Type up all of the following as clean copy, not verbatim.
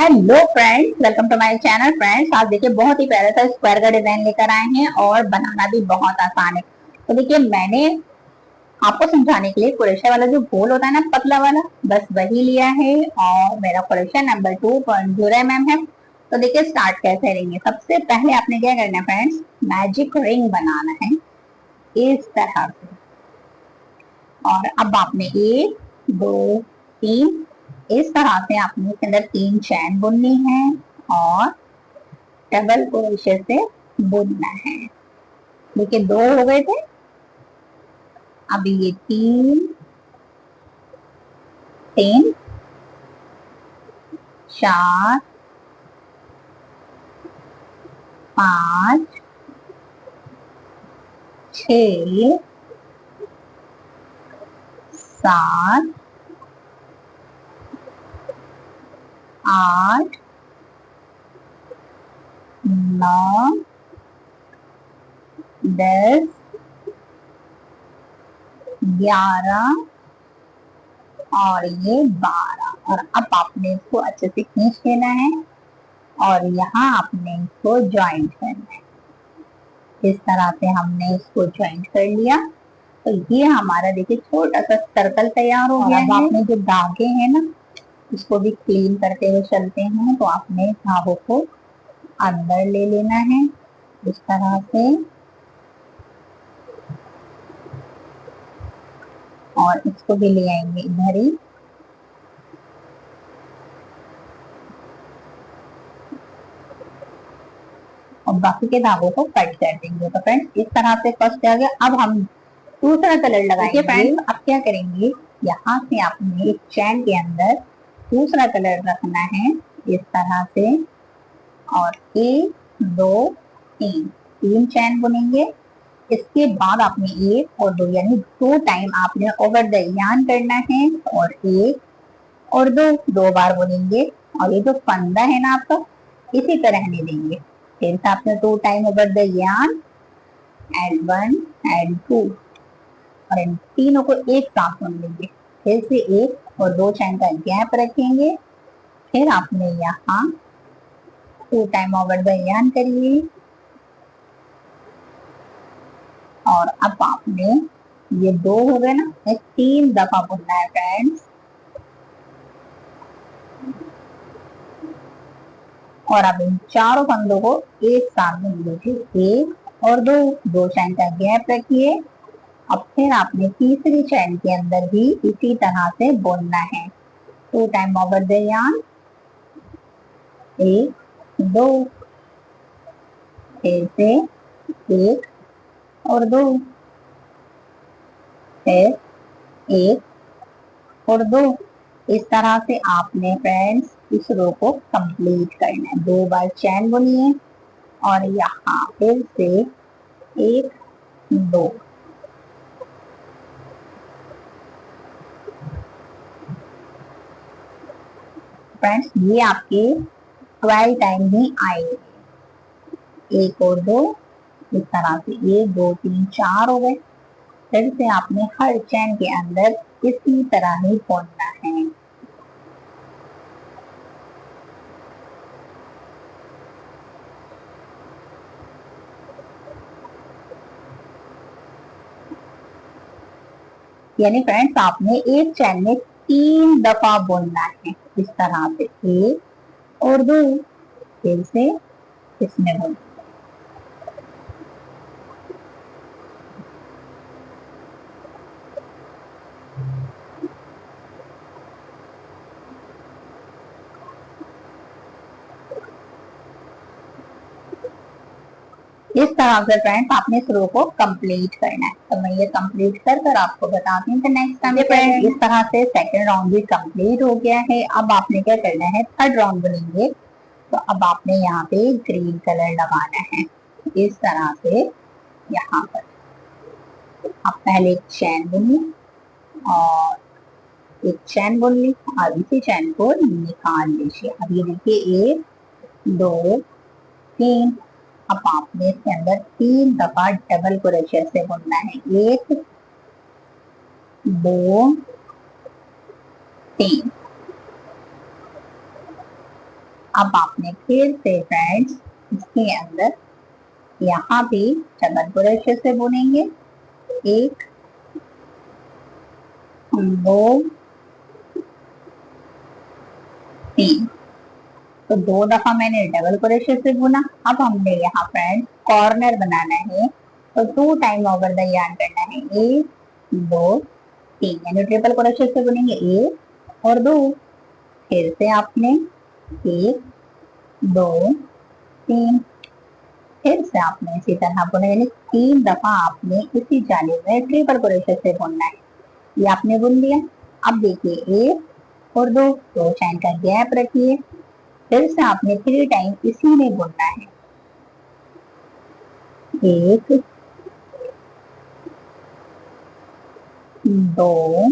Hello friends, welcome to my channel. Friends, आज देखिए बहुत ही प्यारा सा स्क्वायर का डिजाइन लेकर आए हैं और बनाना भी बहुत आसान है। तो देखिए मैंने आपको समझाने के लिए क्रोशे वाला जो गोल होता है ना, पतला वाला, बस वही लिया है और मेरा क्रोशे नंबर 2.0 mm है। तो देखिए स्टार्ट कैसे करेंगे। सबसे पहले आपने क्या करना है फ्रेंड्स, मैजिक रिंग बनाना है इस तरह से। और अब आपने 1 2 3 इस तरह से आपने इसके अंदर 3 चैन बुननी है और डबल क्रोशे से बुनना है। देखिए 2 हो गए थे, अभी ये 3 3 4 5 6 7 8 9 10 11 और ये 12। और अब आपने इसको अच्छे से खींच लेना है और यहाँ आपने इसको ज्वाइंट करना है। इस तरह से हमने इसको ज्वाइंट कर लिया। तो ये हमारा देखिए छोटा सा सर्कल तैयार हो गया है। आपने जो धागे हैं ना, इसको भी क्लीन करते हुए चलते हैं। तो आपने धागों को अंदर ले लेना है इस तरह से और इसको भी ले आएंगे इधर ही। और बाकी के धागों को कट कर देंगे। तो फ्रेंड्स इस तरह से फर्स्ट आ गया। अब हम दूसरा कलर लगाएंगे। फ्रेंड्स अब क्या करेंगे, यहाँ से आपने एक चैन के अंदर दूसरा कलर रखना है इस तरह से। और 1 2 3 चैन बुनेंगे। इसके बाद आपने 1 और 2 यानी 2 टाइम आपने ओवर द यार्न करना है और 1 और 2 बार बुनेंगे। और ये जो फंदा है ना आपका, इसी तरह रहने देंगे। फिर से आपने 2 time over the yarn and 1 and 2 और इन तीनों को एक साथ बुन लेंगे। फिर से 1 और 2 चैन का गैप रखेंगे। फिर आपने यहाँ 2 टाइम ओवर द यार्न करिए और अब आपने ये 2 हो गए ना, 3 दफा बुनना है फ्रेंड्स। और अब इन चारों फंदों को एक साथ बुन लीजिए। 1 और 2 चैन का गैप रखिए। अब फिर आपने तीसरी चैन के अंदर भी इसी तरह से बुनना है। 2 टाइम ओवर द यार्न, 1 2 फिर से 1 और 2 फिर 1 और 2। इस तरह से आपने फ्रेंड्स इस रो को कंप्लीट करना है। 2 बार चैन बुनिए और यहाँ फिर से 1 2। फ्रेंड्स ये आपके 12 टाइम ही आएंगे। 1 और 2 इस तरह से 1 2 3 4 हो गए। फिर से आपने हर चैन के अंदर इसी तरह ही बुनना है। यानी फ्रेंड्स आपने एक चैन में 3 दफा बुनना है इस तरह से। 1 और 2 फिर से इसमें बुन। इस तरह से फ्रेंड्स आपने इस रो को कंप्लीट करना है। तो मैं ये कंप्लीट कर आपको बताती हूँ। नेक्स्ट टाइम फ्रेंड्स इस तरह से सेकंड राउंड भी कंप्लीट हो गया है। अब आपने क्या करना है, थर्ड राउंड बुनेंगे। तो अब आपने यहाँ पे ग्रीन कलर लगाना है इस तरह से। यहाँ पर आप पहले एक चैन बुनिए और एक चैन बुन ली और इसी चैन को निकाल लीजिए। अब ये देखिए 1 2 3। अब आपने इसके अंदर 3 दफा डबल क्रोशे से बुनना है। 1 2 3। अब आपने फिर से फ्रेंड्स इसके अंदर यहाँ भी डबल क्रोशे से बुनेंगे। 1 2 3। तो 2 दफा मैंने डबल क्रोशे से बुना। अब हमने यहाँ फ्रेंड्स कॉर्नर बनाना है, तो 2 टाइम ओवर द यार्न करना है। 1 2 3 यानी ट्रिपल क्रोशे से बुनेंगे 1 और 2। फिर से आपने 1 2 3, फिर से आपने इसी तरह बुना, यानी 3 दफा आपने इसी जाली में ट्रिपल क्रोशे से बुनना है। ये आपने बुन लिया। अब देखिए 1 और 2 चैन का गैप रखिए। फिर से आपने 3 टाइम इसी में बुनना है। 1 2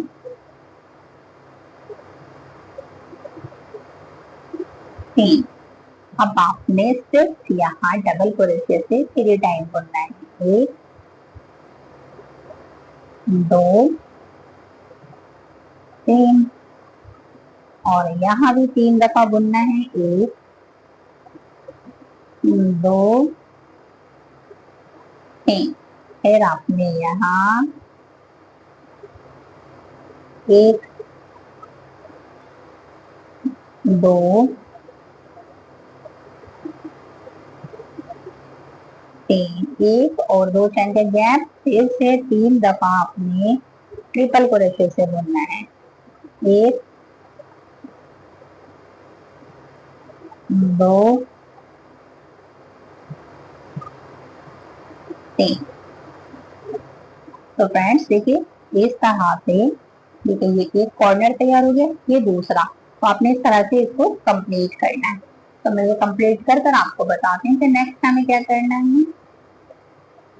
3। अब आपने सिर्फ यहाँ डबल क्रोशे से 3 टाइम बुनना है। 1 2 3 और यहाँ भी 3 दफा बुनना है। 1 2 3। फिर आपने यहाँ 1 2 3, 1 और 2 चैन का गैप। फिर से 3 दफा आपने ट्रिपल क्रोशे से बुनना है। 1 2 3। तो फ्रेंड्स देखिए इस तरह से, देखिए ये एक कॉर्नर तैयार हो गया, ये दूसरा। तो आपने इस तरह से इसको कंप्लीट करना है। तो मैं ये कंप्लीट कर आपको बताते हैं कि नेक्स्ट हमें क्या करना है।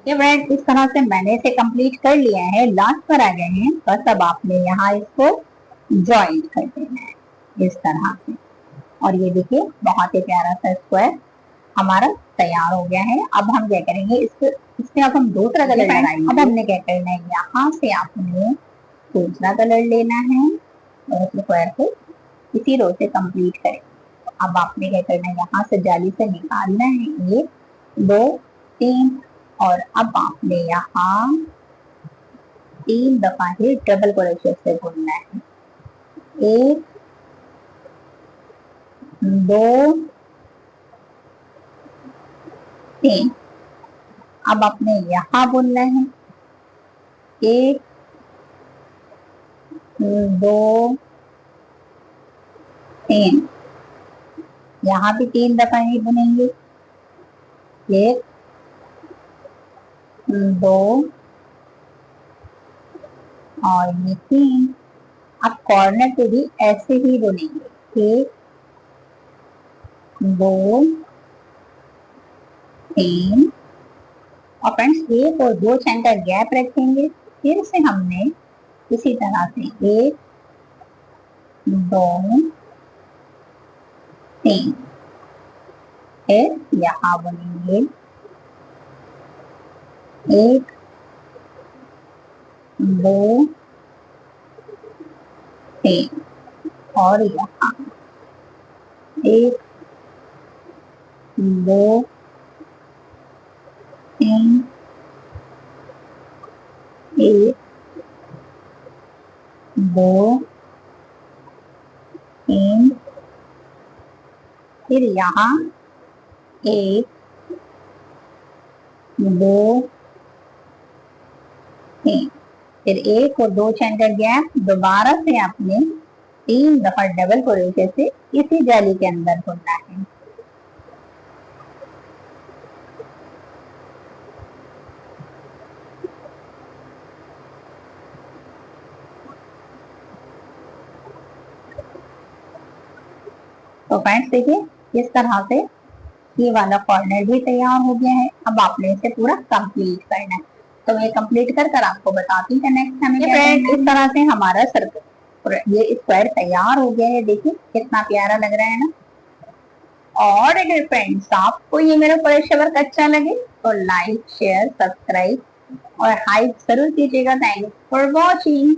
ये फ्रेंड्स इस तरह से मैंने इसे कंप्लीट कर लिया है, लास्ट पर आ गए हैं। बस अब आपने यहाँ इसको ज्वाइंट कर देना है इस तरह से। और ये देखिए बहुत ही प्यारा सा स्क्वायर हमारा तैयार हो गया है। अब हम क्या करेंगे, इसमें अब हम दूसरा कलर लगाएंगे। अब हमने क्या करना है, यहाँ से आपने दूसरा कलर लेना है और स्क्वायर को इसी रो से कंप्लीट करेंगे। अब आपने क्या करना है, यहाँ से जाली से निकालना है 1 2 3 और अब आपने यहाँ 3 दफा ही डबल क्रोशे से बुनना है। 1 2 3। अब आपने यहाँ बुनना है 1 2 3। यहाँ भी 3 दफा ही बुनेंगे। 1 2 और ये 3। अब कॉर्नर पे भी ऐसे ही बुनेंगे। 1 2 3 और फ्रेंड्स 1 और 2 चैन का गैप रखेंगे। फिर से हमने इसी तरह से 1 2 3। फिर यहाँ बुनेंगे 1 2 3 और यहाँ 1 2 3 1 2 3। फिर यहाँ 1 2 3। फिर 1 और 2 चैन का गैप, दोबारा से आपने 3 दफा डबल क्रोशे से इसी जाली के अंदर बुनना है। तो फ्रेंड्स देखिए इस तरह से ये वाला कॉर्नर भी तैयार हो गया है। अब आपने इसे पूरा कंप्लीट करना है। तो मैं कंप्लीट कर आपको बताती हूँ नेक्स्ट हमें क्या करना है। इस तरह से हमारा सर्कल, ये स्क्वायर तैयार हो गया है। देखिए कितना प्यारा लग रहा है ना। और अगर फ्रेंड्स आपको ये मेरा क्रोशे वर्क अच्छा लगे तो लाइक शेयर सब्सक्राइब और हाइप जरूर कीजिएगा। Thanks for watching.